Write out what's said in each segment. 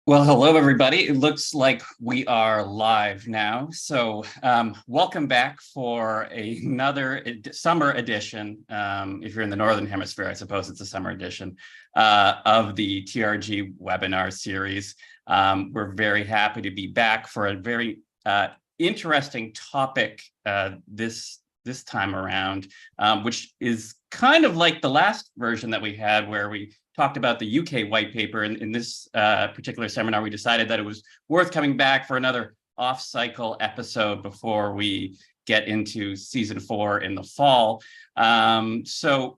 Well, hello, everybody. It looks like we are live now. So welcome back for another summer edition. If you're in the Northern Hemisphere, I suppose it's a summer edition of the TRG webinar series. We're very happy to be back for a very interesting topic this time around, which is kind of like the last version that we had where we talked about the UK white paper. In this particular seminar, we decided that it was worth coming back for another off-cycle episode before we get into season 4 in the fall. So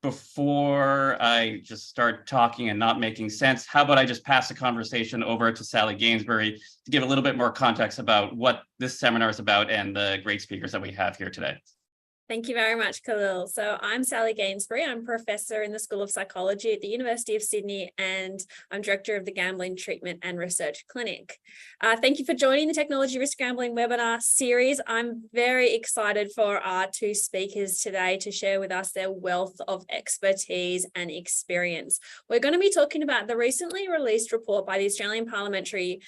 before I just start talking and not making sense, how about I just pass the conversation over to Sally Gainsbury to give a little bit more context about what this seminar is about and the great speakers that we have here today. Thank you very much, Kahlil. So I'm Sally Gainsbury. I'm a professor in the School of Psychology at the University of Sydney, and I'm director of the Gambling Treatment and Research Clinic. Thank you for joining the Technology Risk Gambling webinar series. I'm very excited for our two speakers today to share with us their wealth of expertise and experience. We're going to be talking about the recently released report by the Australian Parliamentary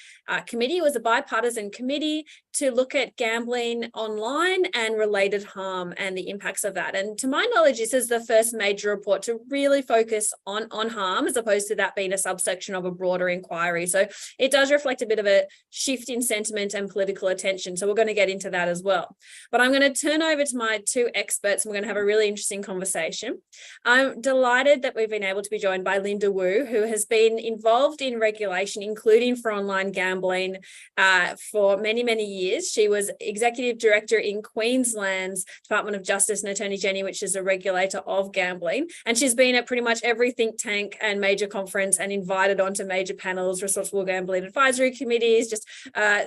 Committee. It was a bipartisan committee to look at gambling online and related harm and the impacts of that. And to my knowledge, this is the first major report to really focus on harm, as opposed to that being a subsection of a broader inquiry. So it does reflect a bit of a shift in sentiment and political attention. So we're going to get into that as well. But I'm going to turn over to my two experts, and we're going to have a really interesting conversation. I'm delighted that we've been able to be joined by Linda Wu, who has been involved in regulation, including for online gambling, for many, many years. She was executive director in Queensland's Department of Justice and Attorney General, which is a regulator of gambling. And she's been at pretty much every think tank and major conference and invited onto major panels, responsible gambling advisory committees, just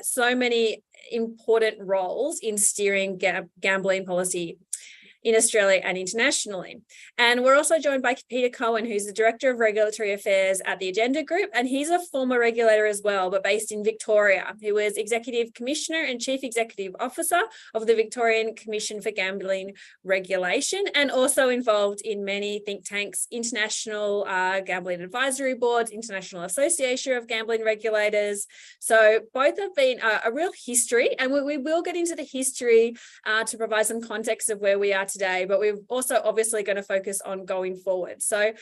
so many important roles in steering gambling policy in Australia and internationally. And we're also joined by Peter Cohen, who's the Director of Regulatory Affairs at the Agenda Group, and he's a former regulator as well, but based in Victoria, who was Executive Commissioner and Chief Executive Officer of the Victorian Commission for Gambling Regulation, and also involved in many think tanks, International Gambling Advisory Boards, International Association of Gambling Regulators. So both have been a real history, and we will get into the history to provide some context of where we are today, but we're also obviously going to focus on going forward. So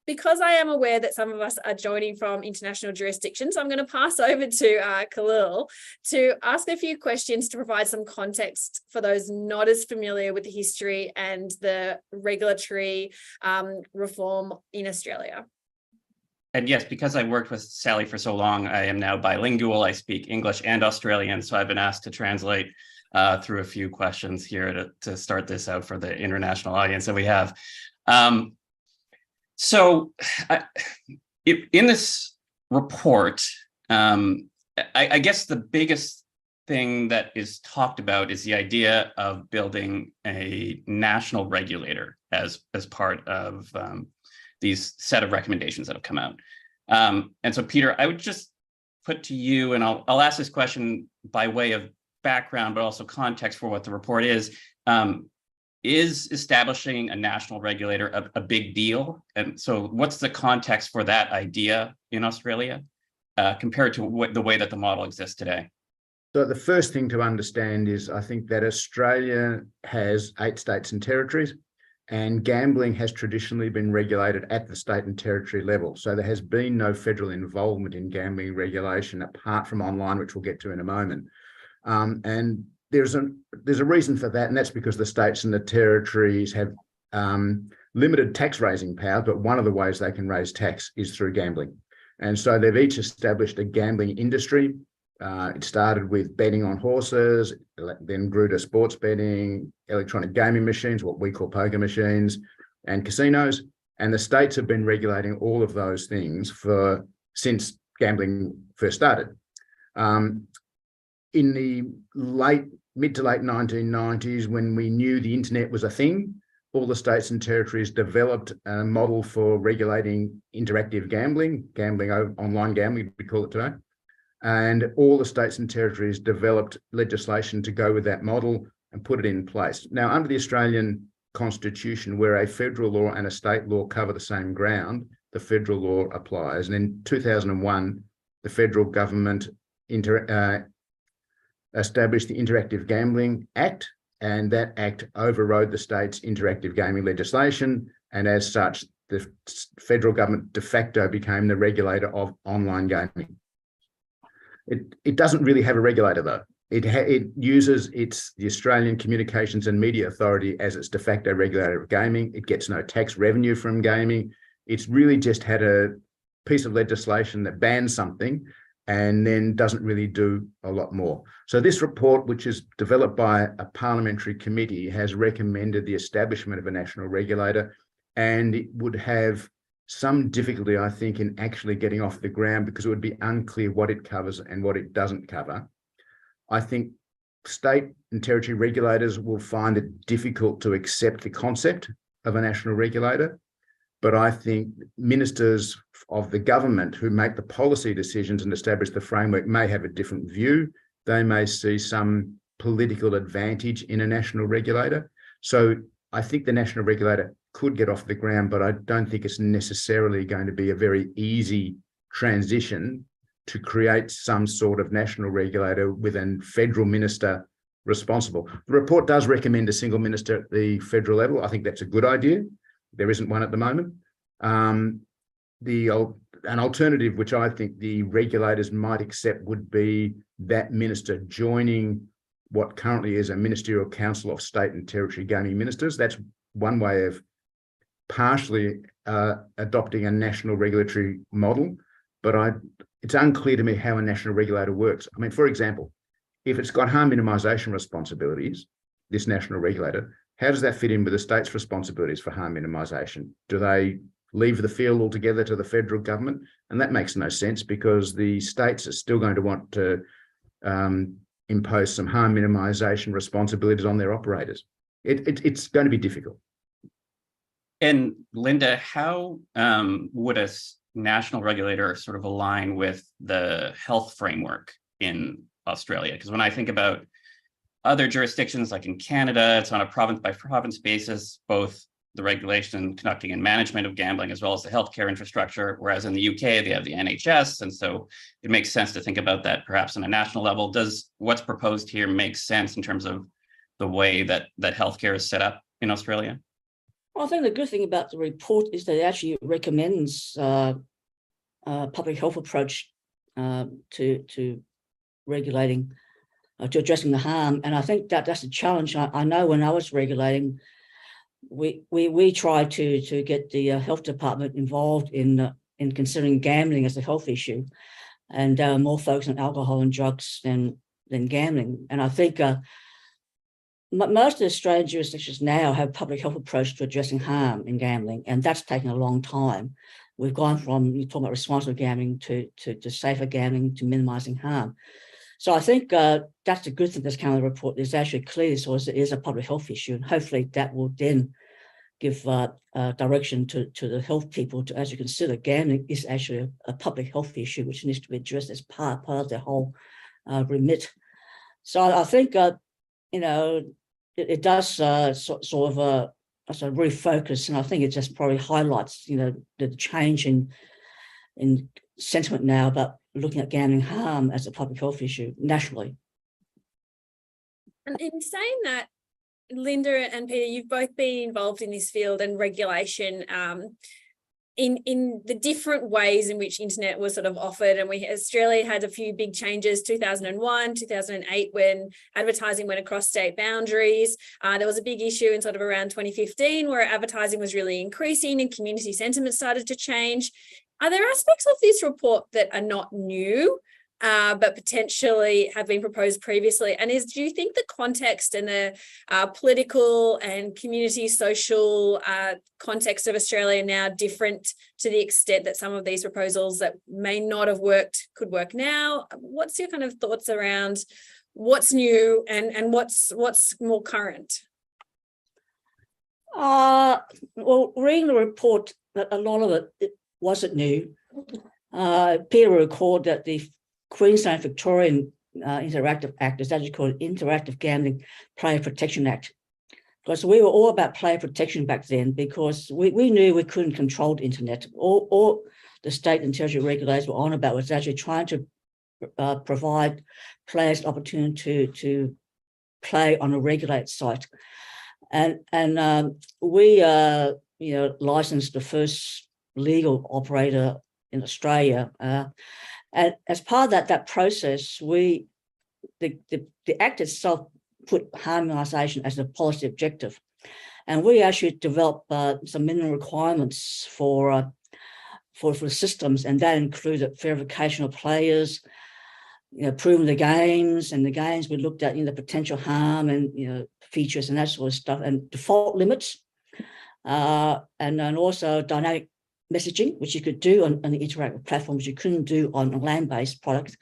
because I am aware that some of us are joining from international jurisdictions, I'm going to pass over to Kahlil to ask a few questions to provide some context for those not as familiar with the history and the regulatory reform in Australia. And yes, because I worked with Sally for so long, I am now bilingual. I speak English and Australian, so I've been asked to translate through a few questions here to start this out for the international audience that we have. So in this report, I guess the biggest thing that is talked about is the idea of building a national regulator as part of these set of recommendations that have come out. And so, Peter, I would just put to you, and I'll ask this question by way of background, but also context for what the report is establishing a national regulator a big deal? And so what's the context for that idea in Australia compared to the way that the model exists today? So the first thing to understand is I think that Australia has 8 states and territories, and gambling has traditionally been regulated at the state and territory level. So there has been no federal involvement in gambling regulation apart from online, which we'll get to in a moment. And there's a reason for that, and that's because the states and the territories have limited tax raising power, but one of the ways they can raise tax is through gambling. And so they've each established a gambling industry. It started with betting on horses, then grew to sports betting, electronic gaming machines, what we call poker machines, and casinos. And the states have been regulating all of those things since gambling first started. In the mid to late 1990s, when we knew the internet was a thing, all the states and territories developed a model for regulating interactive gambling, online gambling, we call it today. And all the states and territories developed legislation to go with that model and put it in place. Now, under the Australian Constitution, where a federal law and a state law cover the same ground, the federal law applies. And in 2001, the federal government established the Interactive Gambling Act, and that act overrode the state's interactive gaming legislation. And as such, the federal government de facto became the regulator of online gaming. It doesn't really have a regulator, though. It uses the Australian Communications and Media Authority as its de facto regulator of gaming. It gets no tax revenue from gaming. It's really just had a piece of legislation that bans something and then doesn't really do a lot more. So this report, which is developed by a parliamentary committee, has recommended the establishment of a national regulator, and it would have some difficulty, I think, in actually getting off the ground because it would be unclear what it covers and what it doesn't cover. I think state and territory regulators will find it difficult to accept the concept of a national regulator, but I think ministers of the government who make the policy decisions and establish the framework may have a different view. They may see some political advantage in a national regulator. So I think the national regulator could get off the ground, but I don't think it's necessarily going to be a very easy transition to create some sort of national regulator with a federal minister responsible. The report does recommend a single minister at the federal level. I think that's a good idea. There isn't one at the moment. An alternative, which I think the regulators might accept, would be that minister joining what currently is a ministerial council of state and territory gaming ministers. That's one way of partially adopting a national regulatory model, but it's unclear to me how a national regulator works. I mean, for example, if it's got harm minimisation responsibilities, this national regulator, how does that fit in with the state's responsibilities for harm minimisation? Do they leave the field altogether to the federal government? And that makes no sense because the states are still going to want to impose some harm minimisation responsibilities on their operators. It's going to be difficult. And Linda, how would a national regulator sort of align with the health framework in Australia? Because when I think about other jurisdictions, like in Canada, it's on a province by province basis, both the regulation, conducting and management of gambling, as well as the healthcare infrastructure. Whereas in the UK, they have the NHS. And so it makes sense to think about that perhaps on a national level. Does what's proposed here make sense in terms of the way that healthcare is set up in Australia? Well, I think the good thing about the report is that it actually recommends a public health approach to regulating, to addressing the harm. And I think that's a challenge. I know when I was regulating, we tried to get the health department involved in considering gambling as a health issue, and more focused on alcohol and drugs than gambling. And I think most of the Australian jurisdictions now have public health approach to addressing harm in gambling, and that's taken a long time. We've gone from, you're talking about responsible gambling to safer gambling to minimising harm. So I think that's a good thing. This kind of report is actually clear, so it is a public health issue, and hopefully that will then give direction to the health people to actually consider gambling is actually a public health issue which needs to be addressed as part of the whole remit. So I think it does sort of refocus, and I think it just probably highlights the change in sentiment now about looking at gambling harm as a public health issue nationally. And in saying that, Linda and Peter, you've both been involved in this field and regulation in the different ways in which internet was sort of offered. And Australia had a few big changes, 2001, 2008, when advertising went across state boundaries. There was a big issue in sort of around 2015 where advertising was really increasing and community sentiment started to change. Are there aspects of this report that are not new, but potentially have been proposed previously? And do you think the context and the political and community social context of Australia now different to the extent that some of these proposals that may not have worked could work now? What's your kind of thoughts around what's new and what's more current? Well, reading the report, a lot of it wasn't new. Peter will record that the Queensland Victorian Interactive Act is actually called Interactive Gambling Player Protection Act. because we were all about player protection back then, because we knew we couldn't control the internet. All the state and territory regulators were on about was actually trying to provide players the opportunity to play on a regulated site. And we licensed the first legal operator in Australia. And as part of that process, the Act itself put harmonisation as a policy objective. And we actually developed some minimum requirements for the systems, and that included verification of players, proving the games, and the games we looked at, the potential harm and, features and that sort of stuff, and default limits, and then also dynamic messaging, which you could do on the interactive platforms you couldn't do on a land-based product.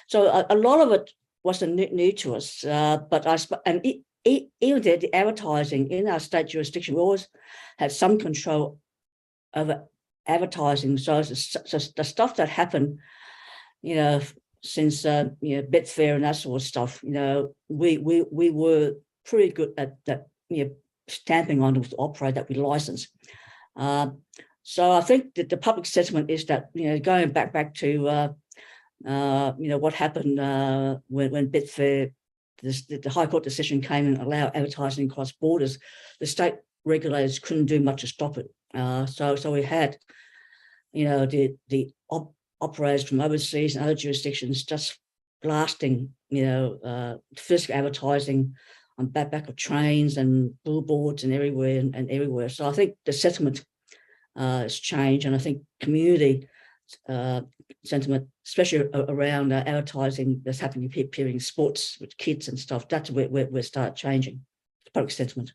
So a lot of it wasn't new to us, even the advertising in our state jurisdiction, we always had some control over advertising. So the stuff that happened, since Betfair and that sort of stuff, we were pretty good at that, stamping on the operator that we license. So I think that the public sentiment is that, going back to what happened when Betfair, the High Court decision came and allowed advertising across borders, the state regulators couldn't do much to stop it. So we had, the operators from overseas and other jurisdictions just blasting, physical advertising on back of trains and billboards and everywhere and everywhere. So I think the sentiment has changed, and I think community sentiment, especially around advertising that's happening here in sports with kids and stuff, that's where we start changing the public sentiment.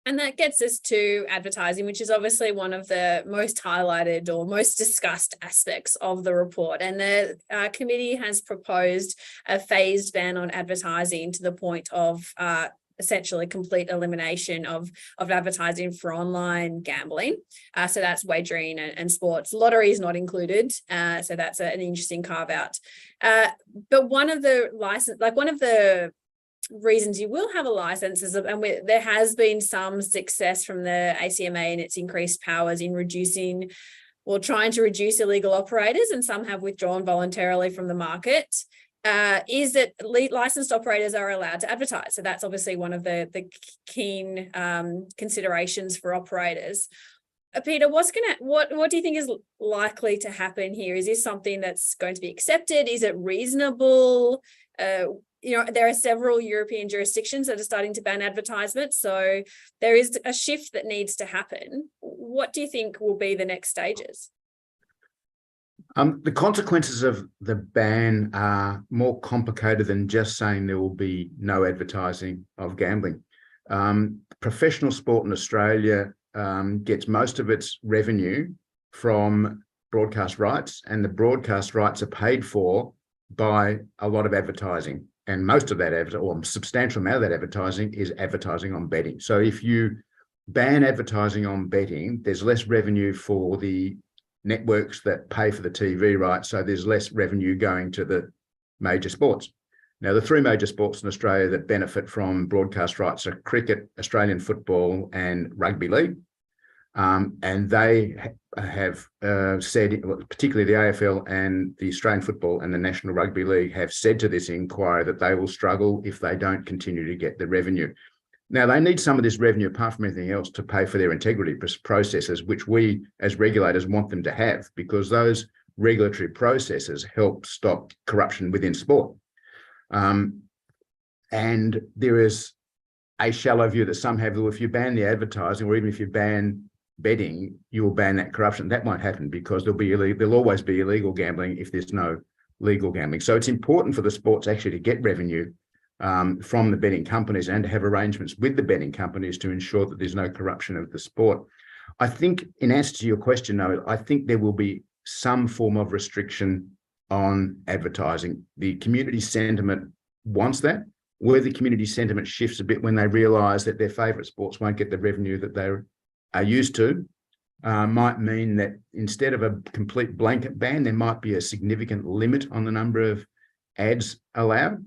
And that gets us to advertising, which is obviously one of the most highlighted or most discussed aspects of the report. And the committee has proposed a phased ban on advertising to the point of essentially complete elimination of advertising for online gambling. So that's wagering and sports. Lottery is not included. So that's an interesting carve out. But one of the reasons you will have a license is, and there has been some success from the ACMA and its increased powers in trying to reduce illegal operators, and some have withdrawn voluntarily from the market, is that licensed operators are allowed to advertise. So that's obviously one of the keen considerations for operators. Peter, what do you think is likely to happen here? Is this something that's going to be accepted? Is it reasonable? There are several European jurisdictions that are starting to ban advertisements. So there is a shift that needs to happen. What do you think will be the next stages? The consequences of the ban are more complicated than just saying there will be no advertising of gambling. Professional sport in Australia gets most of its revenue from broadcast rights, and the broadcast rights are paid for by a lot of advertising. And most of that, or a substantial amount of that advertising, is advertising on betting. So if you ban advertising on betting, there's less revenue for the networks that pay for the TV rights. So there's less revenue going to the major sports. Now, the three major sports in Australia that benefit from broadcast rights are cricket, Australian football, and rugby league. And they have said, particularly the AFL and the Australian Football and the National Rugby League have said to this inquiry that they will struggle if they don't continue to get the revenue. Now, they need some of this revenue, apart from anything else, to pay for their integrity processes, which we as regulators want them to have, because those regulatory processes help stop corruption within sport. And there is a shallow view that some have, that if you ban the advertising, or even if you ban betting, you will ban that corruption. That won't happen, because there'll always be illegal gambling if there's no legal gambling. So it's important for the sports actually to get revenue from the betting companies, and to have arrangements with the betting companies to ensure that there's no corruption of the sport. I think, in answer to your question, though, I think there will be some form of restriction on advertising. The community sentiment wants that. Where the community sentiment shifts a bit when they realise that their favourite sports won't get the revenue that they are used to, might mean that instead of a complete blanket ban, there might be a significant limit on the number of ads allowed.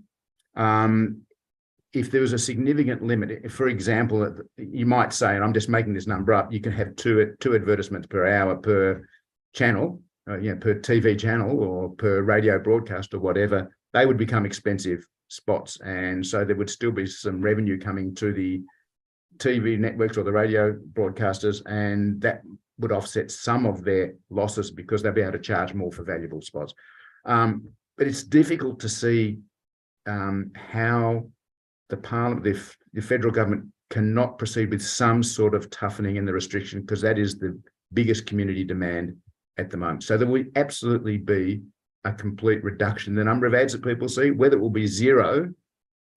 if there was a significant limit, for example, you might say, and I'm just making this number up, you can have two advertisements per hour per channel, per TV channel or per radio broadcast or whatever, they would become expensive spots. And so there would still be some revenue coming to the TV networks or the radio broadcasters, and that would offset some of their losses because they'll be able to charge more for valuable spots. But it's difficult to see how the Parliament, the federal government cannot proceed with some sort of toughening in the restriction, because that is the biggest community demand at the moment. So there will absolutely be a complete reduction in the number of ads that people see. Whether it will be zero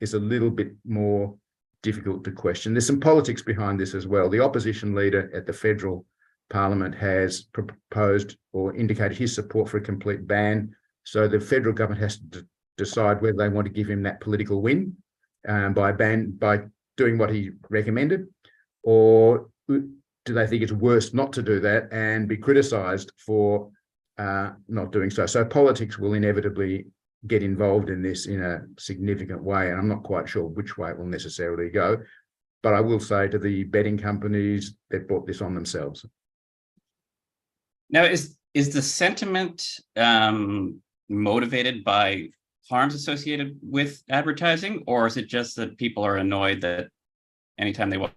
is a little bit more difficult to question. There's some politics behind this as well. The opposition leader at the federal Parliament has proposed or indicated his support for a complete ban. So the federal government has to decide whether they want to give him that political win by doing what he recommended, or do they think it's worse not to do that and be criticised for not doing so? So politics will inevitably get involved in this in a significant way, and I'm not quite sure which way it will necessarily go. But I will say to the betting companies, they've brought this on themselves. Now, is the sentiment motivated by harms associated with advertising, or is it just that people are annoyed that anytime they watch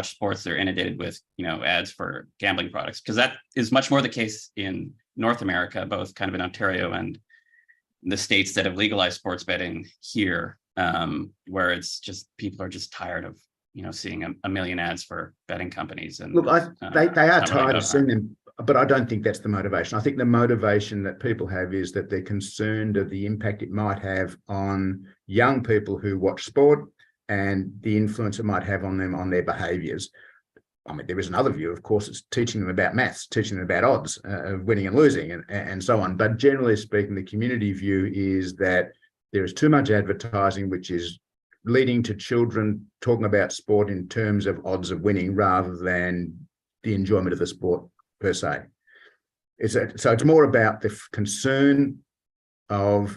sports, they're inundated with ads for gambling products? Because that is much more the case in North America, both kind of in Ontario and the states that have legalized sports betting here, where it's just people are just tired of seeing a million ads for betting companies. And look, they are tired of seeing them, but I don't think that's the motivation. I think the motivation that people have is that they're concerned of the impact it might have on young people who watch sport and the influence it might have on them, on their behaviours. I mean, there is another view, of course, it's teaching them about maths, teaching them about odds, winning and losing, and so on. But generally speaking, the community view is that there is too much advertising, which is leading to children talking about sport in terms of odds of winning rather than the enjoyment of the sport per se. So it's more about the concern of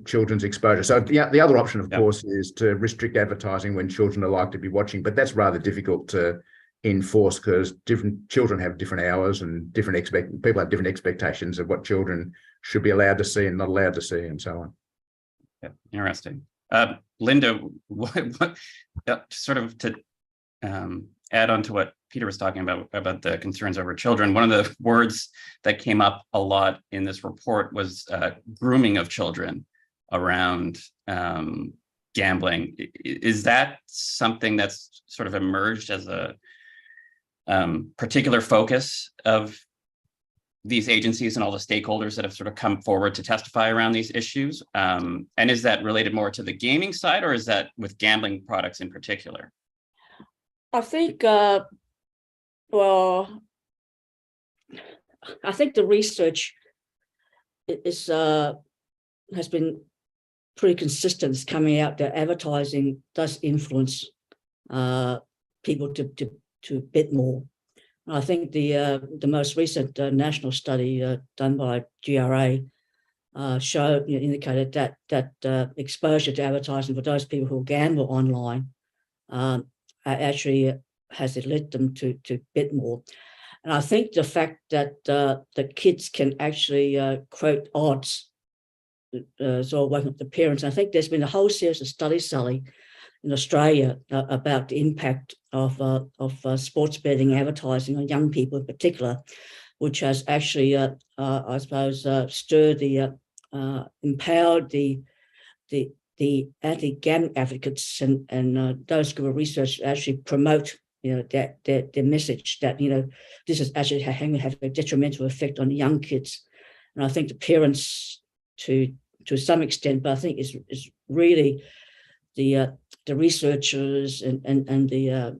children's exposure. So the other option, of course, is to restrict advertising when children are likely to be watching, but that's rather difficult to enforce because different children have different hours and people have different expectations of what children should be allowed to see and not allowed to see, and so on. Yeah, interesting. Linda, what sort of to add on to what Peter was talking about the concerns over children, one of the words that came up a lot in this report was grooming of children around gambling. Is that something that's sort of emerged as a particular focus of these agencies and all the stakeholders that have sort of come forward to testify around these issues? And is that related more to the gaming side, or is that with gambling products in particular? I think, I think the research has been pretty consistent. It's coming out that advertising does influence people to bet more. I think the most recent national study done by GRA indicated that exposure to advertising for those people who gamble online actually has led them to bet more. And I think the fact that the kids can actually quote odds is all waking up the parents. I think there's been a whole series of studies, Sally, in Australia about the impact of sports betting advertising on young people in particular, which has actually, I suppose, empowered the anti-gambling advocates and those group of research actually promote their message that this is actually have a detrimental effect on young kids. And I think the parents to some extent, but I think is really the researchers and the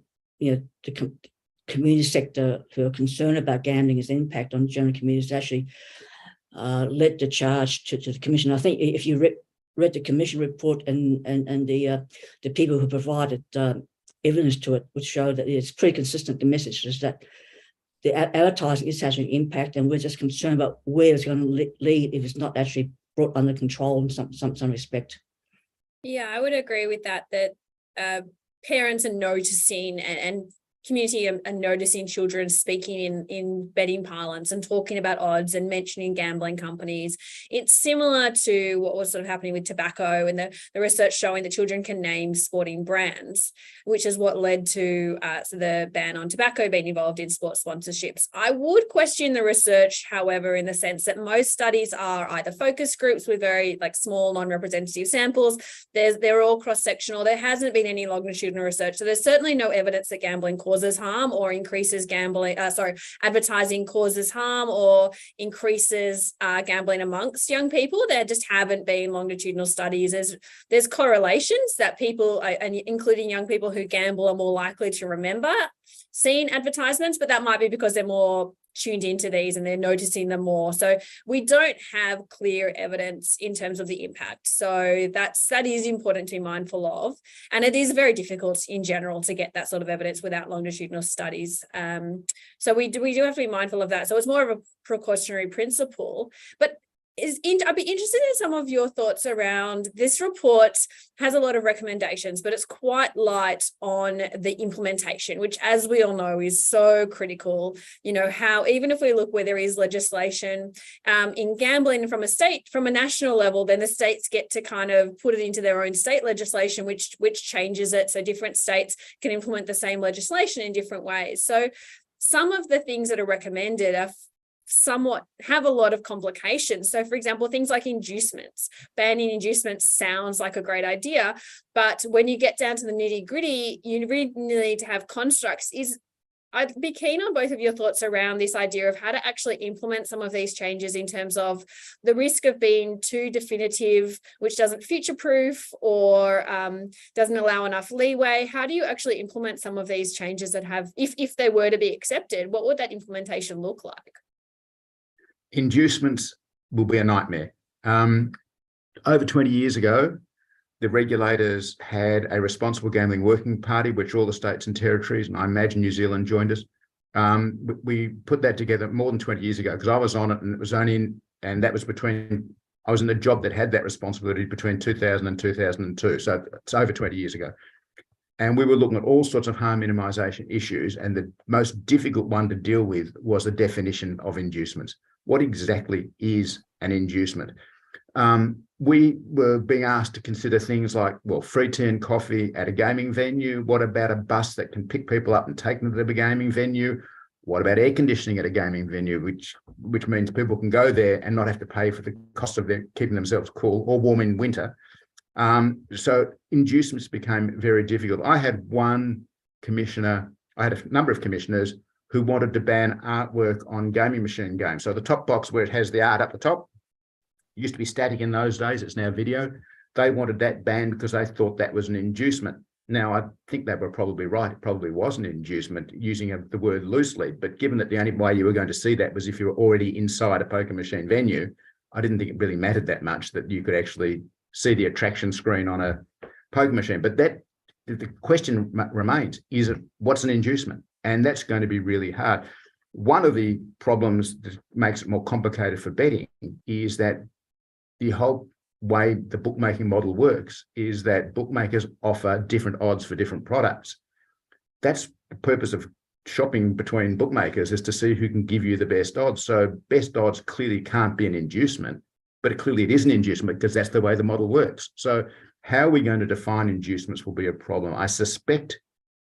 community sector who are concerned about gambling's impact on general communities actually led the charge to the commission. I think if you read the commission report and the people who provided evidence to it would show that it's pretty consistent. The message is that the advertising is having an impact, and we're just concerned about where it's going to lead if it's not actually brought under control in some respect. Yeah, I would agree with that, parents are noticing and community are noticing children speaking in betting parlance and talking about odds and mentioning gambling companies. It's similar to what was sort of happening with tobacco and the research showing that children can name sporting brands, which is what led to the ban on tobacco being involved in sports sponsorships. I would question the research, however, in the sense that most studies are either focus groups with very small non-representative samples. They're all cross-sectional. There hasn't been any longitudinal research. So there's certainly no evidence that gambling causes harm or increases advertising causes harm or increases gambling amongst young people. There just haven't been longitudinal studies. There's correlations that people, and including young people who gamble, are more likely to remember seeing advertisements, but that might be because they're more tuned into these and they're noticing them more. So we don't have clear evidence in terms of the impact. So that is important to be mindful of. And it is very difficult in general to get that sort of evidence without longitudinal studies. So we do have to be mindful of that. So it's more of a precautionary principle. But I'd be interested in some of your thoughts around this report. Has a lot of recommendations, but it's quite light on the implementation, which, as we all know, is so critical. How even if we look where there is legislation in gambling from a national level, then the states get to kind of put it into their own state legislation, which changes it. So different states can implement the same legislation in different ways. So some of the things that are recommended are have a lot of complications. So, for example, things like inducements. Banning inducements sounds like a great idea, but when you get down to the nitty-gritty, you really need to have constructs. I'd be keen on both of your thoughts around this idea of how to actually implement some of these changes in terms of the risk of being too definitive, which doesn't future-proof or doesn't allow enough leeway. How do you actually implement some of these changes that have, if they were to be accepted, what would that implementation look like? Inducements will be a nightmare. Over 20 years ago, the regulators had a responsible gambling working party, which all the states and territories, and I imagine New Zealand joined us. We put that together more than 20 years ago because I was on it, and it was I was in the job that had that responsibility between 2000 and 2002. So it's over 20 years ago. And we were looking at all sorts of harm minimisation issues, and the most difficult one to deal with was the definition of inducements. What exactly is an inducement? We were being asked to consider things like, free tea and coffee at a gaming venue. What about a bus that can pick people up and take them to the gaming venue? What about air conditioning at a gaming venue, which means people can go there and not have to pay for the cost of keeping themselves cool or warm in winter? So inducements became very difficult. I had a number of commissioners who wanted to ban artwork on gaming machine games. So the top box where it has the art up the top, used to be static in those days, it's now video. They wanted that banned because they thought that was an inducement. Now, I think they were probably right. It probably was an inducement, using the word loosely. But given that the only way you were going to see that was if you were already inside a poker machine venue, I didn't think it really mattered that much that you could actually see the attraction screen on a poker machine. But the question remains, what's an inducement? And that's going to be really hard. One of the problems that makes it more complicated for betting is that the whole way the bookmaking model works is that bookmakers offer different odds for different products. That's the purpose of shopping between bookmakers, is to see who can give you the best odds. So best odds clearly can't be an inducement, but it is an inducement because that's the way the model works. So how are we going to define inducements will be a problem. I suspect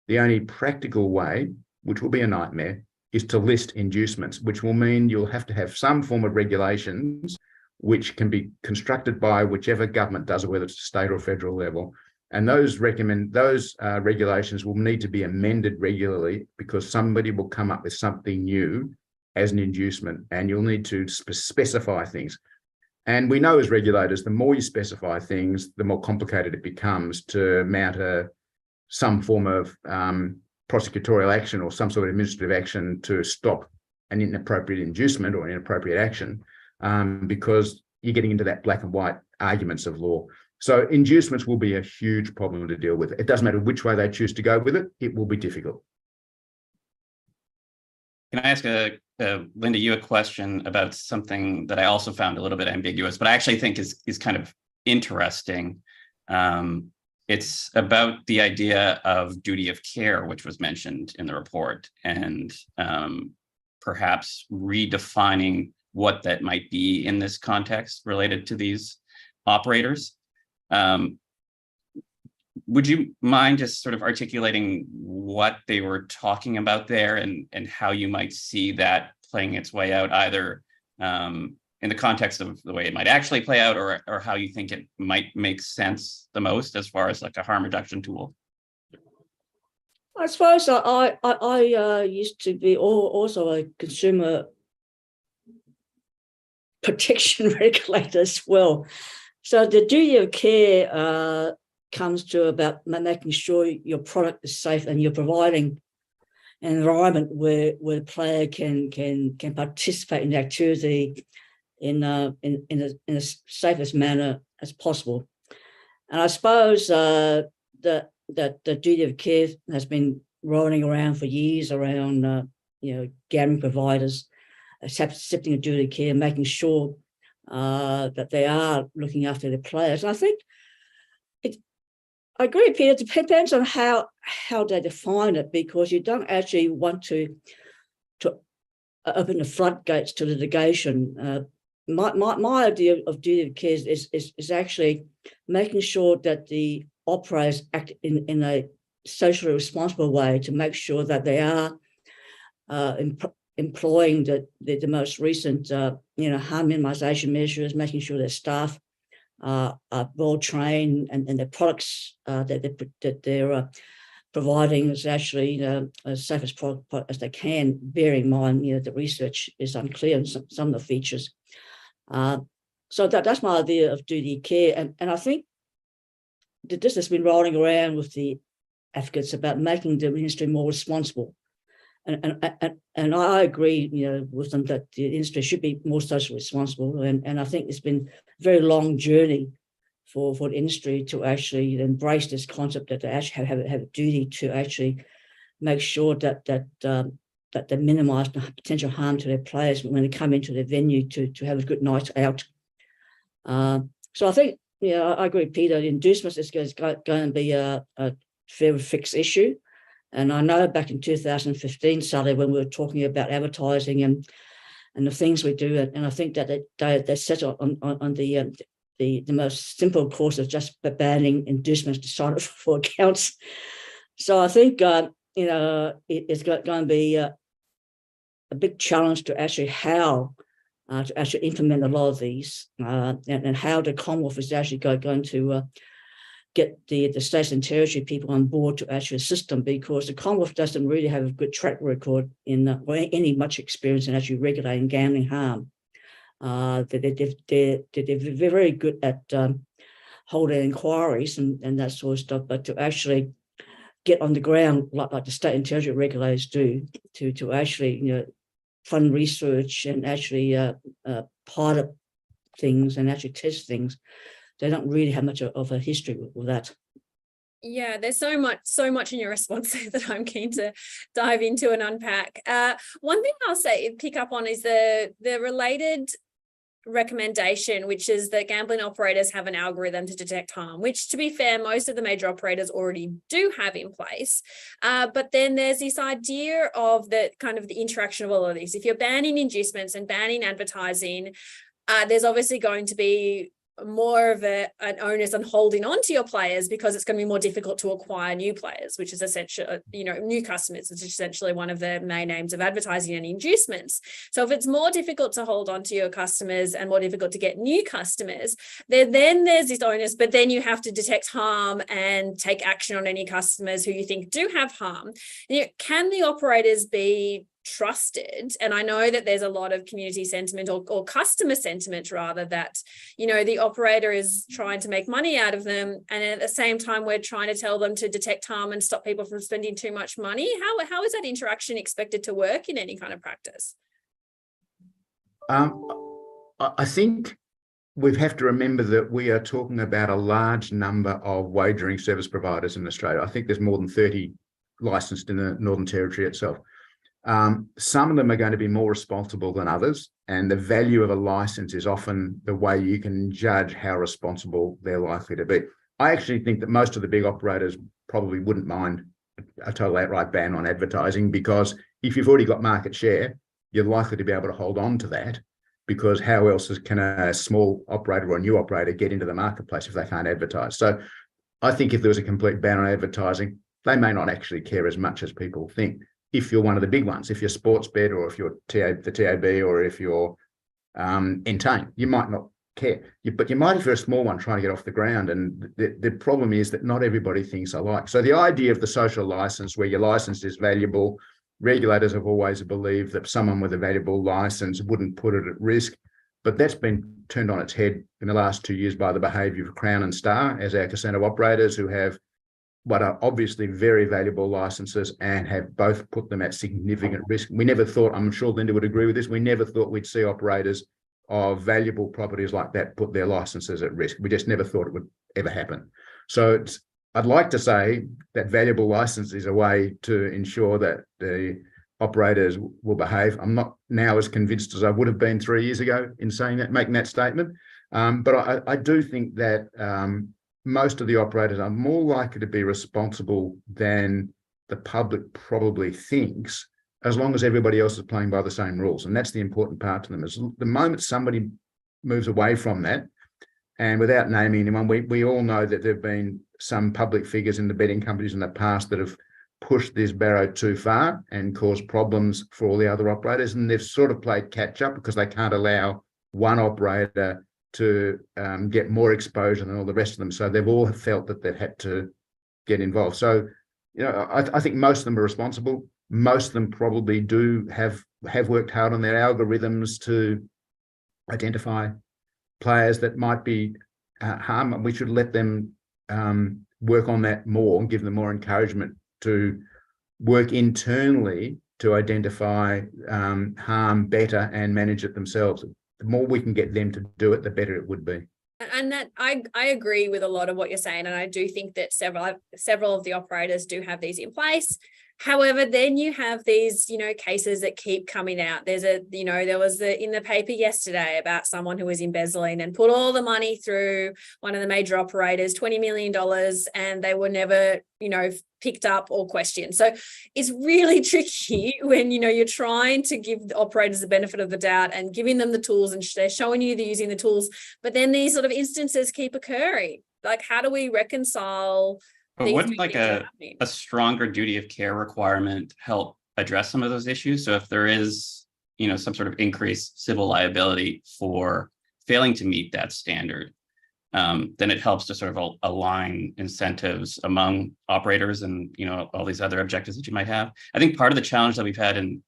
the only practical way, which will be a nightmare, is to list inducements, which will mean you'll have to have some form of regulations which can be constructed by whichever government does it, whether it's state or federal level. And those regulations will need to be amended regularly because somebody will come up with something new as an inducement, and you'll need to specify things. And we know as regulators, the more you specify things, the more complicated it becomes to mount some form of prosecutorial action or some sort of administrative action to stop an inappropriate inducement or an inappropriate action, because you're getting into that black and white arguments of law. So inducements will be a huge problem to deal with. It doesn't matter which way they choose to go with it, it will be difficult. Can I ask Linda, you a question about something that I also found a little bit ambiguous, but I actually think is kind of interesting. It's about the idea of duty of care, which was mentioned in the report, and perhaps redefining what that might be in this context related to these operators. Would you mind just sort of articulating what they were talking about there, and how you might see that playing its way out, either in the context of the way it might actually play out, or how you think it might make sense the most as far as like a harm reduction tool? I suppose I used to be also a consumer protection regulator as well. So the duty of care comes to about making sure your product is safe, and you're providing an environment where the player can participate in the activity in the safest manner as possible. And I suppose that the duty of care has been rolling around for years around gambling providers accepting a duty of care, making sure that they are looking after their players. And I think I agree, Peter, it depends on how they define it, because you don't actually want to open the floodgates to litigation. My idea of duty of care is actually making sure that the operators act in a socially responsible way, to make sure that they are employing the most recent harm minimisation measures, making sure their staff are well trained, and the products that they're providing is actually as safe as product as they can, bearing in mind the research is unclear on some of the features. So that's my idea of duty of care, and I think that this has been rolling around with the advocates about making the industry more responsible. And I agree, with them that the industry should be more socially responsible. And I think it's been a very long journey for the industry to actually embrace this concept that they actually have a duty to actually make sure that they minimise the potential harm to their players when they come into their venue to have a good night out. So I think, I agree, Peter. Inducements is going to be a fair fix issue. And I know back in 2015, Sally, when we were talking about advertising and the things we do, and I think that they set on the most simple course of just banning inducements to sign up for accounts. So I think it's going to be a big challenge to actually to actually implement a lot of these, and how the Commonwealth is actually going to get the states and territory people on board to actually assist them, because the Commonwealth doesn't really have a good track record or any much experience in actually regulating gambling harm. They're very good at holding inquiries and that sort of stuff, but to actually get on the ground like the state and territory regulators do, to actually fund research and actually pilot things and actually test things, they don't really have much of a history with that. Yeah, there's so much in your response that I'm keen to dive into and unpack. One thing I'll say, pick up on, is the related recommendation, which is that gambling operators have an algorithm to detect harm, which, to be fair, most of the major operators already do have in place. But then there's this idea of the kind of the interaction of all of these. If you're banning inducements and banning advertising, there's obviously going to be more of an onus on holding on to your players, because it's going to be more difficult to acquire new players, which is essentially, new customers, which is essentially one of the main aims of advertising and inducements. So if it's more difficult to hold on to your customers and more difficult to get new customers, then there's this onus, but then you have to detect harm and take action on any customers who you think do have harm. Can the operators be trusted? And I know that there's a lot of community sentiment or customer sentiment rather, that the operator is trying to make money out of them, and at the same time we're trying to tell them to detect harm and stop people from spending too much money. How is that interaction expected to work in any kind of practice? I think we have to remember that we are talking about a large number of wagering service providers in Australia. I think there's more than 30 licensed in the Northern Territory itself. Some of them are going to be more responsible than others, and the value of a license is often the way you can judge how responsible they're likely to be. I actually think that most of the big operators probably wouldn't mind a total outright ban on advertising, because if you've already got market share, you're likely to be able to hold on to that, because how else can a small operator or a new operator get into the marketplace if they can't advertise? So I think if there was a complete ban on advertising, they may not actually care as much as people think. If you're one of the big ones, if you're Sportsbet, or if you're the TAB, or if you're Entain, you might not care. But you might if you're a small one trying to get off the ground. And the problem is that not everybody thinks alike. So the idea of the social license, where your license is valuable, regulators have always believed that someone with a valuable license wouldn't put it at risk. But that's been turned on its head in the last 2 years by the behaviour of Crown and Star as our casino operators, who have what are obviously very valuable licenses and have both put them at significant risk. We never thought, I'm sure Linda would agree with this, we never thought we'd see operators of valuable properties like that put their licenses at risk. We just never thought it would ever happen. So I'd like to say that valuable license is a way to ensure that the operators will behave. I'm not now as convinced as I would have been 3 years ago in saying that, making that statement. But I do think that most of the operators are more likely to be responsible than the public probably thinks, as long as everybody else is playing by the same rules. And that's the important part to them. Is the moment somebody moves away from that, and without naming anyone, we all know that there have been some public figures in the betting companies in the past that have pushed this barrow too far and caused problems for all the other operators. And they've sort of played catch up because they can't allow one operator to get more exposure than all the rest of them. So they've all felt that they've had to get involved. So, I think most of them are responsible. Most of them probably do have worked hard on their algorithms to identify players that might be harm. We should let them work on that more and give them more encouragement to work internally to identify harm better and manage it themselves. The more we can get them to do it, the better it would be. And that I agree with a lot of what you're saying. And I do think that several of the operators do have these in place. However, then you have these, cases that keep coming out. There was in the paper yesterday about someone who was embezzling and put all the money through one of the major operators, $20 million, and they were never, picked up or questioned. So it's really tricky when, you're trying to give the operators the benefit of the doubt and giving them the tools, and they're showing you they're using the tools, but then these sort of instances keep occurring. Like, how do we reconcile? But wouldn't like a stronger duty of care requirement help address some of those issues? So if there is, some sort of increased civil liability for failing to meet that standard, then it helps to sort of align incentives among operators and, all these other objectives that you might have. I think part of the challenge that we've had in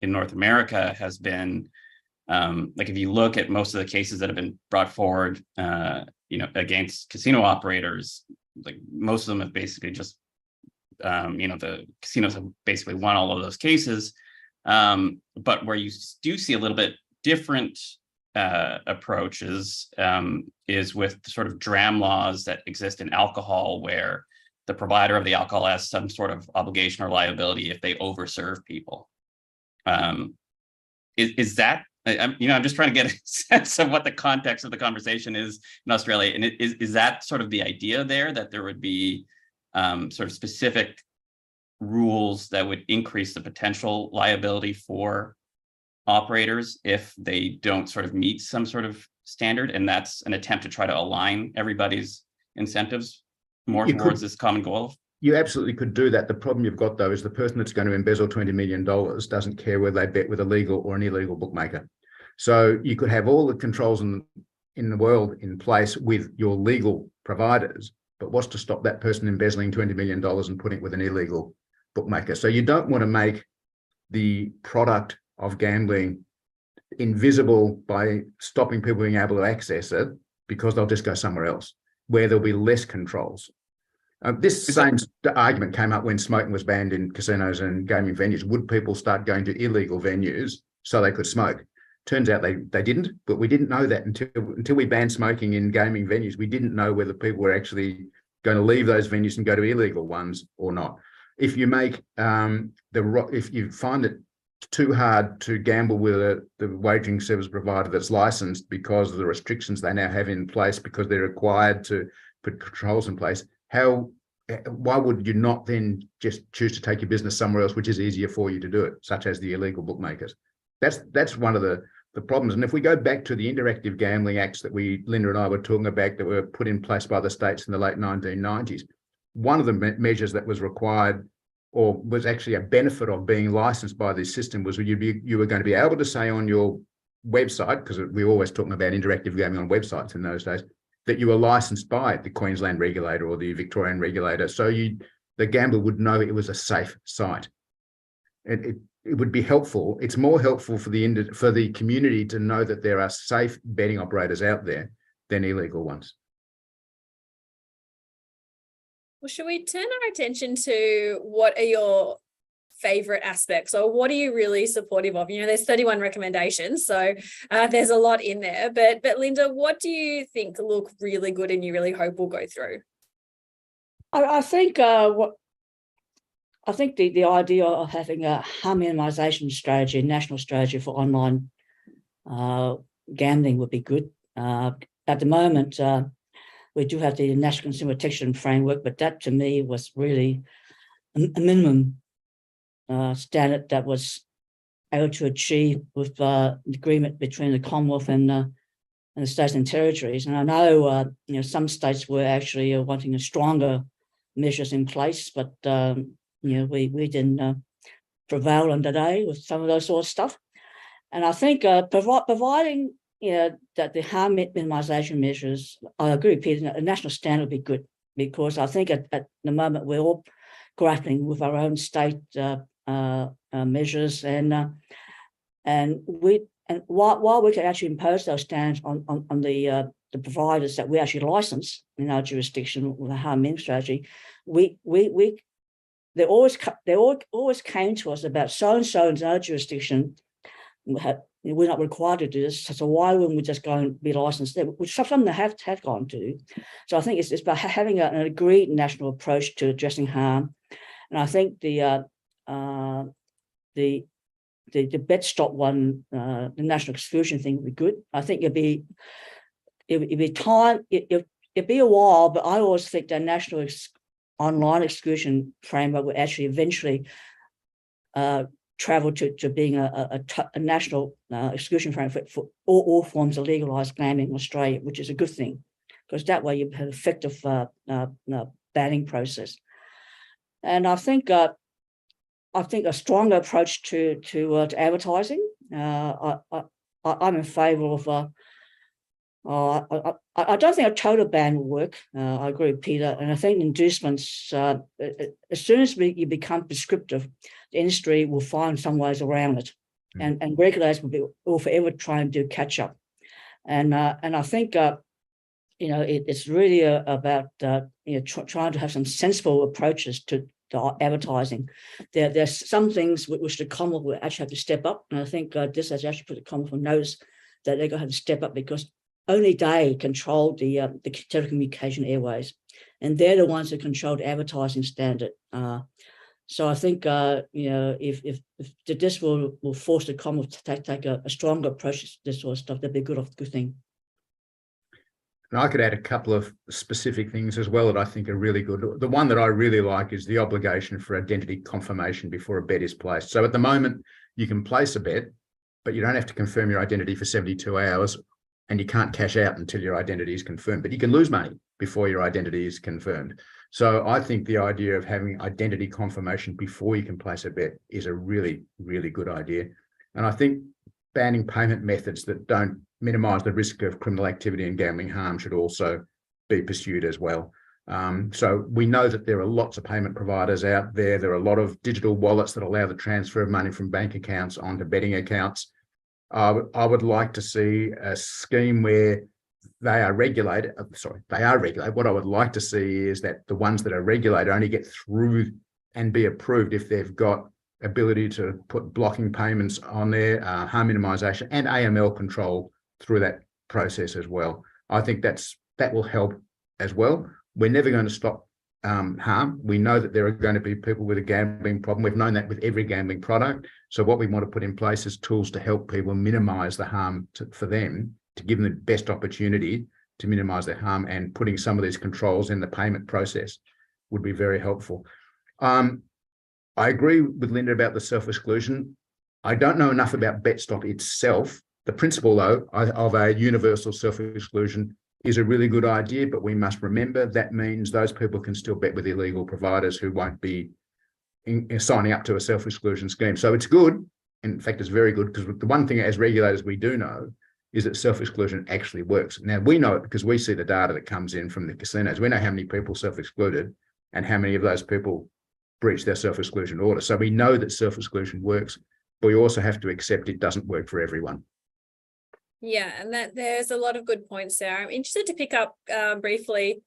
North America has been, if you look at most of the cases that have been brought forward, against casino operators, like most of them have basically just, the casinos have basically won all of those cases. But where you do see a little bit different approaches is with the sort of dram laws that exist in alcohol, where the provider of the alcohol has some sort of obligation or liability if they overserve people. Is that, I'm just trying to get a sense of what the context of the conversation is in Australia. And is that sort of the idea there, that there would be sort of specific rules that would increase the potential liability for operators if they don't sort of meet some sort of standard, and that's an attempt to try to align everybody's incentives more towards this common goal? You absolutely could do that. The problem you've got, though, is the person that's going to embezzle $20 million doesn't care whether they bet with a legal or an illegal bookmaker. So you could have all the controls in the world in place with your legal providers, but what's to stop that person embezzling $20 million and putting it with an illegal bookmaker? So you don't want to make the product of gambling invisible by stopping people being able to access it, because they'll just go somewhere else where there'll be less controls. This same argument came up when smoking was banned in casinos and gaming venues. Would people start going to illegal venues so they could smoke? Turns out they didn't, but we didn't know that until we banned smoking in gaming venues. We didn't know whether people were actually going to leave those venues and go to illegal ones or not. If you make if you find it too hard to gamble with the wagering service provider that's licensed because of the restrictions they now have in place, because they're required to put controls in place, why would you not then just choose to take your business somewhere else, which is easier for you to do it, such as the illegal bookmakers? That's one of the problems. And if we go back to the Interactive Gambling Acts that Linda and I were talking about, that were put in place by the states in the late 1990s, one of the measures that was required, or was actually a benefit of being licensed by this system, was you were going to be able to say on your website, because we were always talking about interactive gaming on websites in those days, that you were licensed by the Queensland regulator or the Victorian regulator, so the gambler would know it was a safe site. It would be helpful. It's more helpful for the community to know that there are safe betting operators out there than illegal ones. Well, should we turn our attention to what are your favorite aspects, or what are you really supportive of? You know, there's 31 recommendations, so there's a lot in there. But Linda, what do you think look really good and you really hope will go through? I think the idea of having a harm minimisation strategy, national strategy for online gambling would be good. At the moment, we do have the National Consumer Protection Framework, but that to me was really a minimum standard that was able to achieve with the agreement between the Commonwealth and the states and territories. And I know some states were actually wanting a stronger measures in place, but we didn't prevail on today with some of those sort of stuff. And I think providing that the harm minimisation measures, I agree, Peter, a national standard would be good, because I think at the moment we're all grappling with our own state measures, and while we can actually impose those standards on the providers that we actually license in our jurisdiction with a harm min strategy, they always came to us about so and so in our jurisdiction. We're not required to do this, so why wouldn't we just go and be licensed there? Which some of them have gone to. So I think it's about having an agreed national approach to addressing harm, and I think the bet stop one, the national exclusion thing would be good. I think it'd be a while, but I always think that national online exclusion framework will actually eventually travel to being a national exclusion framework for all forms of legalised gambling in Australia, which is a good thing, because that way you have an effective banning process. And I think a stronger approach to advertising. I'm in favour of. I don't think a total ban will work. I agree with Peter, and I think inducements. As soon as you become prescriptive, the industry will find some ways around it, and regulators will forever try and do catch up. And I think it's really about trying to have some sensible approaches to advertising. There's some things which the Commonwealth will actually have to step up, and I think this has actually put the Commonwealth on notice that they're going to have to step up, because only they control the telecommunication airways, and they're the ones who control the advertising standard. So I think if this will force the Commonwealth to take a stronger approach to this sort of stuff, that'd be a good thing. And I could add a couple of specific things as well that I think are really good. The one that I really like is the obligation for identity confirmation before a bet is placed. So at the moment, you can place a bet, but you don't have to confirm your identity for 72 hours, and you can't cash out until your identity is confirmed. But you can lose money before your identity is confirmed. So I think the idea of having identity confirmation before you can place a bet is a really, really good idea. And I think banning payment methods that don't minimise the risk of criminal activity and gambling harm should also be pursued as well. So we know that there are lots of payment providers out there. There are a lot of digital wallets that allow the transfer of money from bank accounts onto betting accounts. I would like to see a scheme where they are regulated. They are regulated. What I would like to see is that the ones that are regulated only get through and be approved if they've got ability to put blocking payments on there, harm minimisation and AML control through that process as well. I think that will help as well. We're never going to stop harm. We know that there are going to be people with a gambling problem. We've known that with every gambling product. So what we want to put in place is tools to help people minimise the harm for them, to give them the best opportunity to minimize their harm, and putting some of these controls in the payment process would be very helpful. I agree with Linda about the self-exclusion. I don't know enough about BetStop itself. The principle, though, of a universal self-exclusion is a really good idea, but we must remember that means those people can still bet with illegal providers who won't be signing up to a self-exclusion scheme. So it's good. In fact, it's very good, because the one thing as regulators we do know is that self-exclusion actually works. Now, we know it because we see the data that comes in from the casinos. We know how many people self-excluded and how many of those people breach their self-exclusion order. So we know that self-exclusion works, but we also have to accept it doesn't work for everyone. Yeah, and that there's a lot of good points there. I'm interested to pick up briefly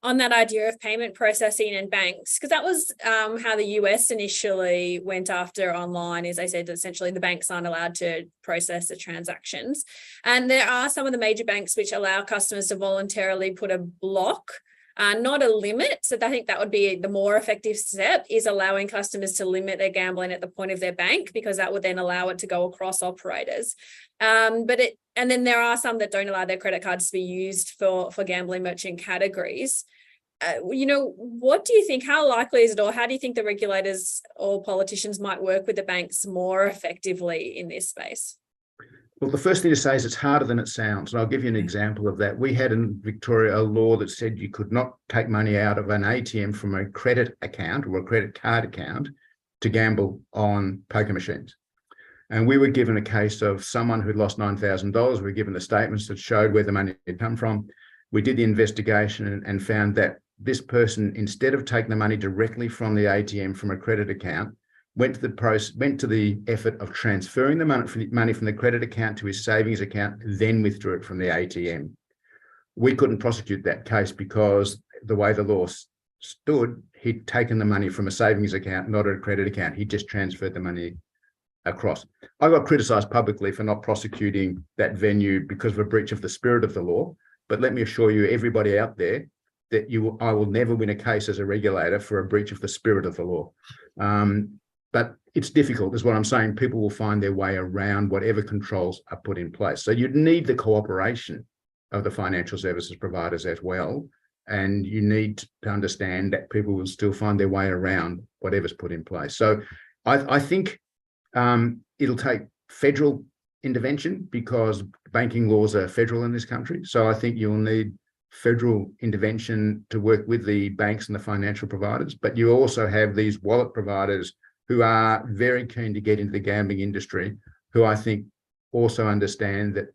on that idea of payment processing and banks, because that was how the US initially went after online, is they said that essentially the banks aren't allowed to process the transactions. And there are some of the major banks which allow customers to voluntarily put a block, not a limit. So I think that would be the more effective step, is allowing customers to limit their gambling at the point of their bank, because that would then allow it to go across operators. And then there are some that don't allow their credit cards to be used for gambling merchant categories. What do you think? How likely is it, or how do you think the regulators or politicians might work with the banks more effectively in this space? Well, the first thing to say is it's harder than it sounds. And I'll give you an example of that. We had in Victoria a law that said you could not take money out of an ATM from a credit account or a credit card account to gamble on poker machines. And we were given a case of someone who'd lost $9,000. We were given the statements that showed where the money had come from. We did the investigation and found that this person, instead of taking the money directly from the ATM from a credit account, went to the effort of transferring the money from the credit account to his savings account, then withdrew it from the ATM. We couldn't prosecute that case because the way the law stood, he'd taken the money from a savings account, not a credit account. He just transferred the money across. I got criticised publicly for not prosecuting that venue because of a breach of the spirit of the law. But let me assure you, everybody out there, that I will never win a case as a regulator for a breach of the spirit of the law. But it's difficult, is what I'm saying. People will find their way around whatever controls are put in place. So you'd need the cooperation of the financial services providers as well. And you need to understand that people will still find their way around whatever's put in place. So I think it'll take federal intervention, because banking laws are federal in this country. So I think you'll need federal intervention to work with the banks and the financial providers. But you also have these wallet providers who are very keen to get into the gambling industry, who I think also understand that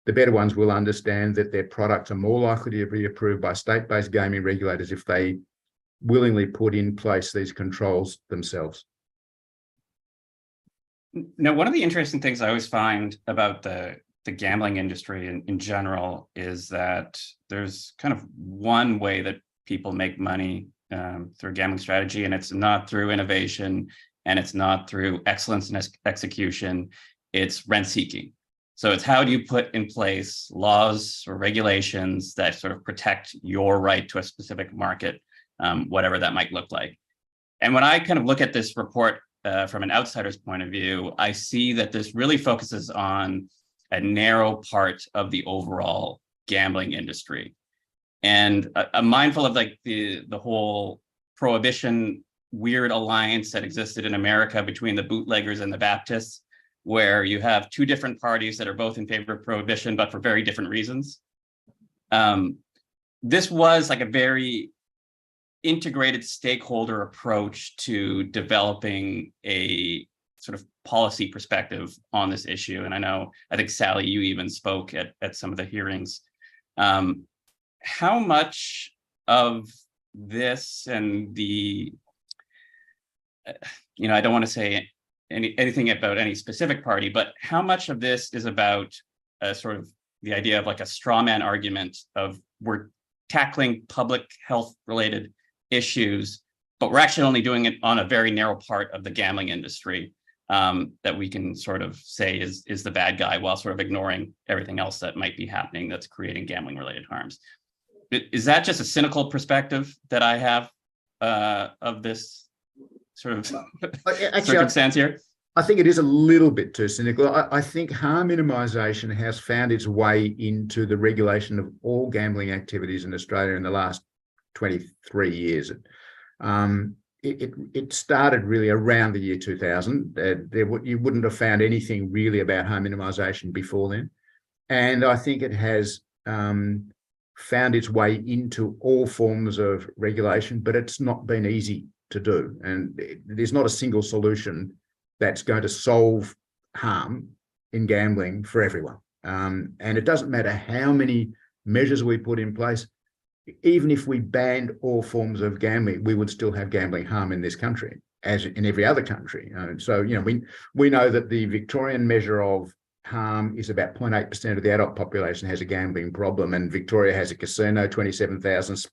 the better ones will understand that their products are more likely to be approved by state-based gaming regulators if they willingly put in place these controls themselves. Now, one of the interesting things I always find about the gambling industry in general is that there's kind of one way that people make money through a gambling strategy, and it's not through innovation, and it's not through excellence in execution. It's rent seeking. So it's how do you put in place laws or regulations that sort of protect your right to a specific market, whatever that might look like. And when I kind of look at this report from an outsider's point of view, I see that this really focuses on a narrow part of the overall gambling industry. And I'm mindful of like the whole prohibition weird alliance that existed in America between the bootleggers and the Baptists, where you have two different parties that are both in favor of prohibition, but for very different reasons. This was like a very integrated stakeholder approach to developing a sort of policy perspective on this issue. And I think Sally, you even spoke at some of the hearings. How much of this and the, I don't want to say anything about any specific party, but how much of this is about sort of the idea of like a straw man argument of we're tackling public health related issues, but we're actually only doing it on a very narrow part of the gambling industry that we can sort of say is the bad guy, while sort of ignoring everything else that might be happening that's creating gambling related harms. Is that just a cynical perspective that I have of this sort of circumstance here? I think it is a little bit too cynical. I think harm minimisation has found its way into the regulation of all gambling activities in Australia in the last 23 years. It started really around the year 2000. You wouldn't have found anything really about harm minimisation before then. And I think it has found its way into all forms of regulation, but it's not been easy to do. And there's not a single solution that's going to solve harm in gambling for everyone. And it doesn't matter how many measures we put in place. Even if we banned all forms of gambling, we would still have gambling harm in this country, as in every other country. So, we know that the Victorian measure of harm is about 0.8% of the adult population has a gambling problem, and Victoria has a casino, 27,000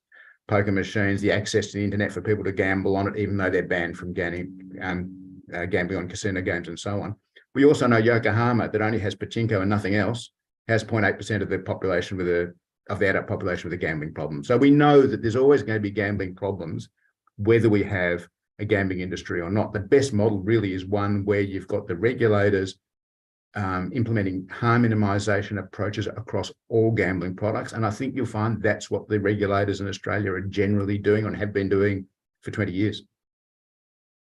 poker machines, the access to the internet for people to gamble on it, even though they're banned from gambling on casino games and so on. We also know Yokohama, that only has pachinko and nothing else, has 0.8% of the population of the adult population with a gambling problem. So we know that there's always going to be gambling problems, whether we have a gambling industry or not. The best model really is one where you've got the regulators implementing harm minimisation approaches across all gambling products. And I think you'll find that's what the regulators in Australia are generally doing and have been doing for 20 years.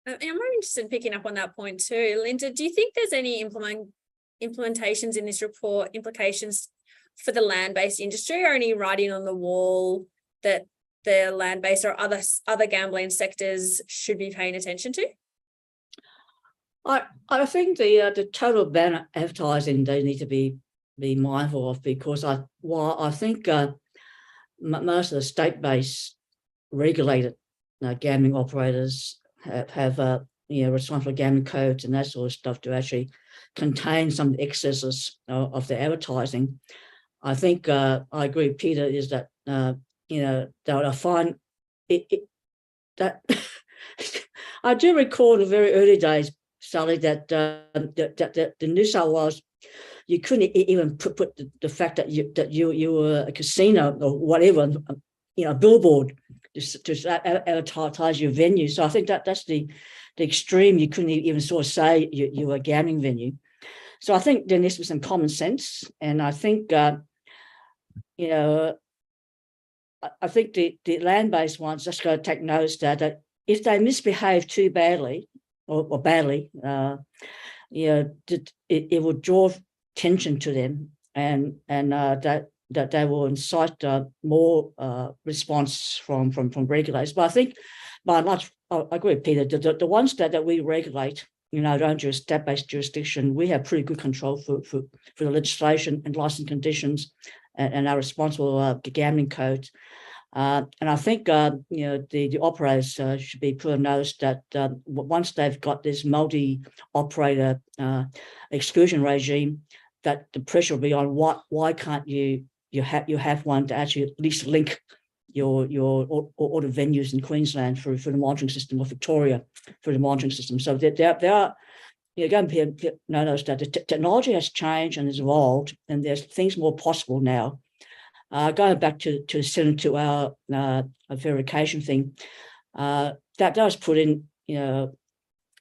I'm very interested in picking up on that point too. Linda, do you think there's any implementations in this report, implications for the land-based industry, or any writing on the wall that the land-based or other gambling sectors should be paying attention to? I think the total ban of advertising they need to be mindful of, because while I think most of the state-based regulated gambling operators have responsible gambling codes and that sort of stuff to actually contain some of the excesses of the advertising. I think I agree with Peter, is that that I find that I do recall in the very early days, Sally, that the New South Wales, you couldn't even put the fact that you were a casino or whatever, a billboard to advertise your venue. So I think that's the extreme. You couldn't even sort of say you were a gambling venue. So I think there needs to be some common sense, and I think I think the land-based ones just got to take notice that if they misbehave too badly or badly, it will draw attention to them, and that they will incite more response from regulators. But I think, by and large, I agree with Peter. The ones that we regulate, our own state-based jurisdiction, we have pretty good control for the legislation and licence conditions and our responsible gambling code. And I think the operators should be put on notice that once they've got this multi-operator exclusion regime, that the pressure will be on why can't you have one to actually at least link your all the venues in Queensland through the monitoring system, or Victoria through the monitoring system. So there are going to notice that the technology has changed and has evolved, and there's things more possible now. Going back to the 72-hour verification thing, that does put in,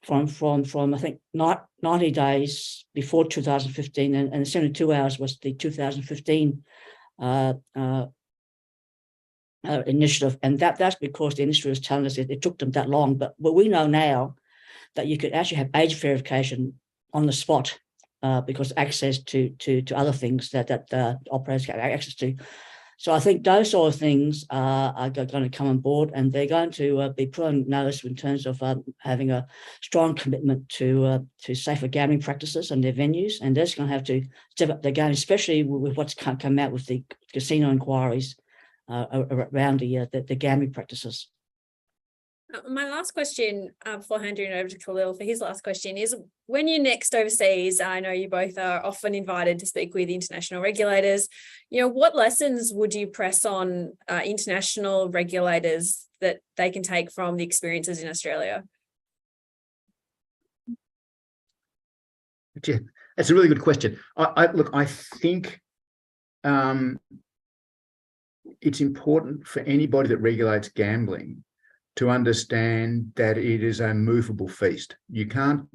from I think 90 days before 2015, and 72 hours was the 2015 initiative, and that's because the industry was telling us it took them that long. But we know now that you could actually have age verification on the spot, because access to other things that operators get access to. So I think those sort of things are going to come on board, and they're going to be put on notice in terms of having a strong commitment to safer gambling practices and their venues. And they're going to have to step up their game, especially with what's come out with the casino inquiries around the gambling practices. My last question, before handing it over to Kahlil for his last question, is when you're next overseas, I know you both are often invited to speak with international regulators. What lessons would you press on international regulators that they can take from the experiences in Australia? Yeah, that's a really good question. I think it's important for anybody that regulates gambling to understand that it is a movable feast. You can't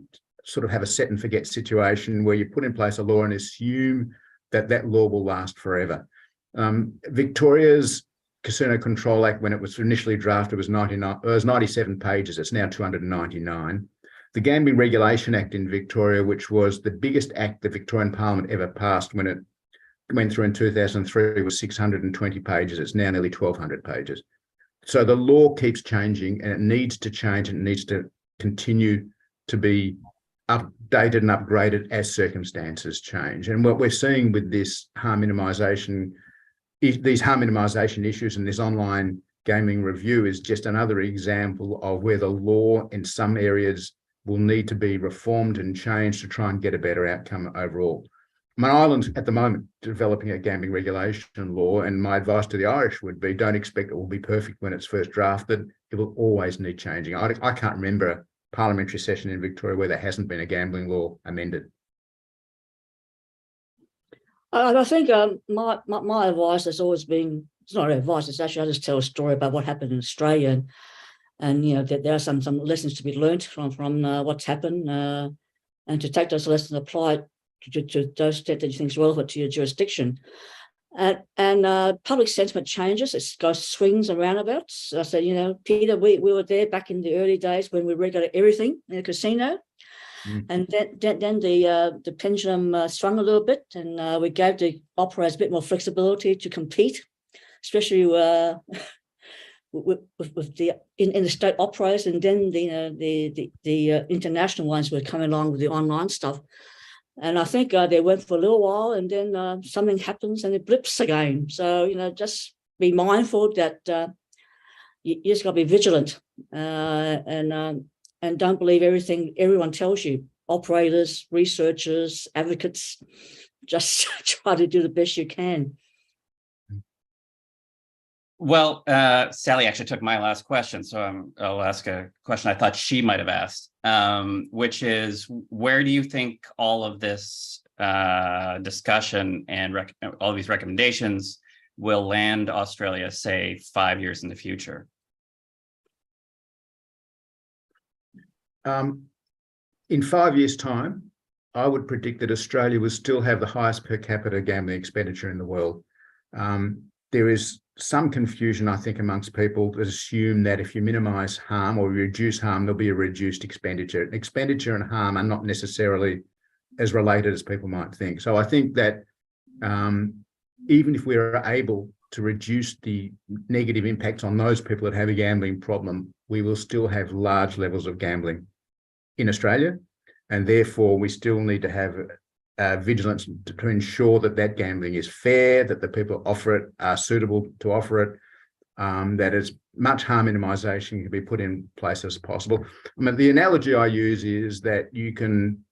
sort of have a set and forget situation where you put in place a law and assume that that law will last forever. Victoria's Casino Control Act, when it was initially drafted, was 97 pages. It's now 299. The Gambling Regulation Act in Victoria, which was the biggest act the Victorian Parliament ever passed when it went through in 2003, was 620 pages. It's now nearly 1,200 pages. So the law keeps changing, and it needs to change, and it needs to continue to be updated and upgraded as circumstances change. And what we're seeing with this harm minimisation, these harm minimisation issues and this online gaming review is just another example of where the law in some areas will need to be reformed and changed to try and get a better outcome overall. My island's at the moment developing a gambling regulation law, and my advice to the Irish would be, don't expect it will be perfect when it's first drafted. It will always need changing. I can't remember a parliamentary session in Victoria where there hasn't been a gambling law amended. I think my advice has always been, it's not advice, it's actually, I just tell a story about what happened in Australia, and you know, that there are some lessons to be learnt from what's happened, and to take those lessons and apply it to those that you think is relevant to your jurisdiction. And public sentiment changes, it goes swings and roundabouts. I said, you know, Peter, we were there back in the early days when we regulated everything in a casino. And then the pendulum swung a little bit, and we gave the operators a bit more flexibility to compete, especially with the in the state operators, and then the international ones were coming along with the online stuff. And I think they went for a little while, and then something happens and it blips again. So, you know, just be mindful that you just got to be vigilant, and don't believe everything everyone tells you. Operators, researchers, advocates, just try to do the best you can. Well, Sally actually took my last question, so I'll ask a question I thought she might have asked, which is, where do you think all of this discussion and all these recommendations will land Australia, say, 5 years in the future? In 5 years' time, I would predict that Australia will still have the highest per capita gambling expenditure in the world. There is some confusion, I think, amongst people that assume that if you minimise harm or reduce harm, there'll be a reduced expenditure. Expenditure and harm are not necessarily as related as people might think. So I think that even if we're able to reduce the negative impacts on those people that have a gambling problem, we will still have large levels of gambling in Australia, and therefore we still need to have vigilance to ensure that that gambling is fair, that the people who offer it are suitable to offer it, that as much harm minimisation can be put in place as possible. I mean, the analogy I use is that you can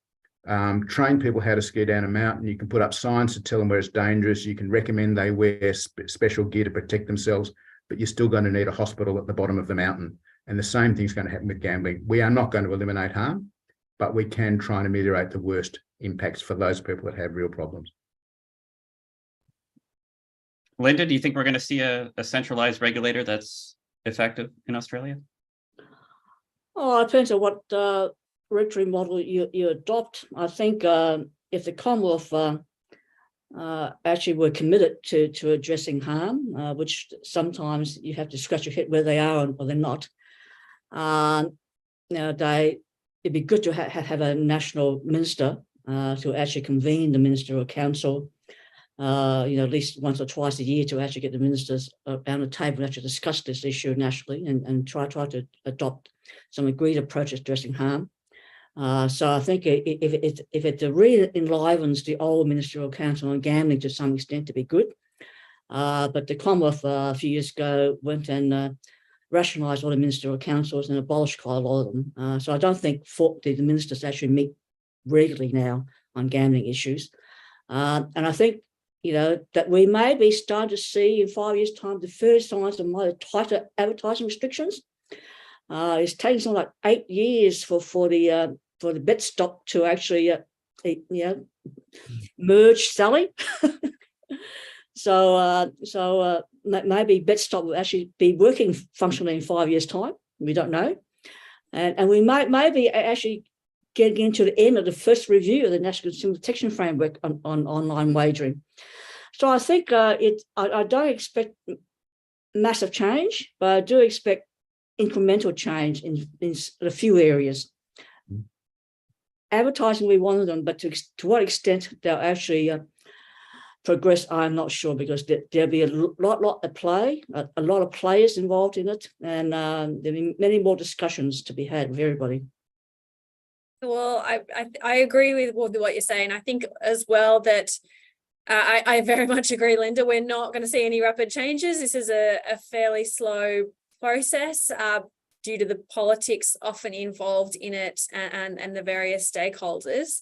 train people how to ski down a mountain. You can put up signs to tell them where it's dangerous. You can recommend they wear special gear to protect themselves, but you're still going to need a hospital at the bottom of the mountain. And the same thing's going to happen with gambling. We are not going to eliminate harm, but we can try and ameliorate the worst impacts for those people that have real problems. Linda, do you think we're going to see a centralized regulator that's effective in Australia? Oh, it depends on what regulatory model you adopt. I think if the Commonwealth actually were committed to addressing harm, which sometimes you have to scratch your head where they are or they're not, it'd be good to have a national minister to actually convene the ministerial council, at least once or twice a year, to actually get the ministers around the table and actually discuss this issue nationally and try to adopt some agreed approach to addressing harm. So I think if it really enlivens the old ministerial council on gambling to some extent, to be good. But the Commonwealth a few years ago went and rationalised all the ministerial councils and abolished quite a lot of them. So I don't think the ministers actually meet regularly now on gambling issues. And I think, that we may be starting to see in 5 years' time the first signs of tighter advertising restrictions. It's taken something like 8 years for the bet stop to actually merge Sally. So maybe BetStop will actually be working functionally in 5 years' time. We don't know, and we might maybe actually getting into the end of the first review of the National Consumer Protection Framework on online wagering. So I think I don't expect massive change, but I do expect incremental change in a few areas. Advertising, we want them, but to what extent they'll actually progress, I'm not sure, because there'll be a lot at play, a lot of players involved in it, and there'll be many more discussions to be had with everybody. Well, I agree with what you're saying. I think as well that I very much agree, Linda. We're not going to see any rapid changes. This is a fairly slow process due to the politics often involved in it and the various stakeholders.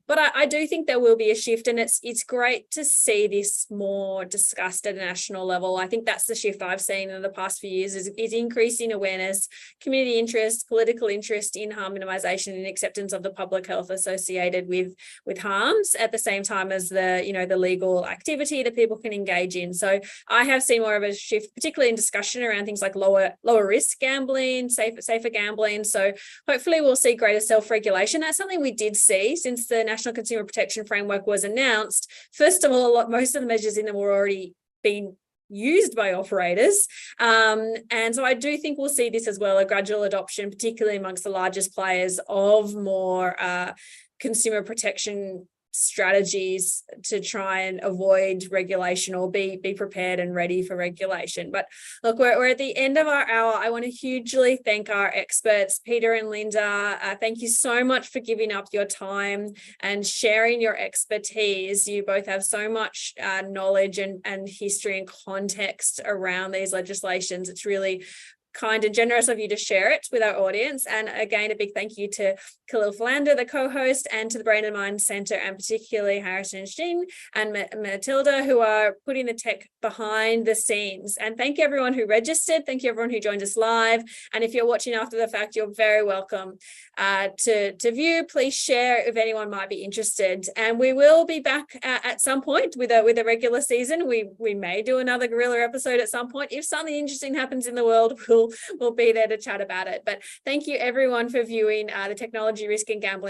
But I do think there will be a shift, and it's great to see this more discussed at a national level. I think that's the shift I've seen in the past few years is increasing awareness, community interest, political interest in harm minimisation and acceptance of the public health associated with harms at the same time as the legal activity that people can engage in. So I have seen more of a shift, particularly in discussion around things like lower risk gambling, safer gambling. So hopefully we'll see greater self-regulation. That's something we did see since the National Consumer Protection Framework was announced. First of all, most of the measures in them were already being used by operators. And so I do think we'll see this as well, a gradual adoption, particularly amongst the largest players, of more consumer protection strategies to try and avoid regulation or be prepared and ready for regulation. But look, we're at the end of our hour. I want to hugely thank our experts, Peter and Linda. Thank you so much for giving up your time and sharing your expertise. You both have so much knowledge and history and context around these legislations. It's really kind and generous of you to share it with our audience. And again, a big thank you to Kahlil Philander, the co-host, and to the Brain and Mind Centre, and particularly Harrison Jean and Matilda, who are putting the tech behind the scenes. And thank you everyone who registered. Thank you everyone who joined us live. And if you're watching after the fact, you're very welcome to view. Please share if anyone might be interested. And we will be back at some point with a regular season. We may do another Gorilla episode at some point. If something interesting happens in the world, we'll be there to chat about it. But thank you everyone for viewing the Technology Risk and Gambling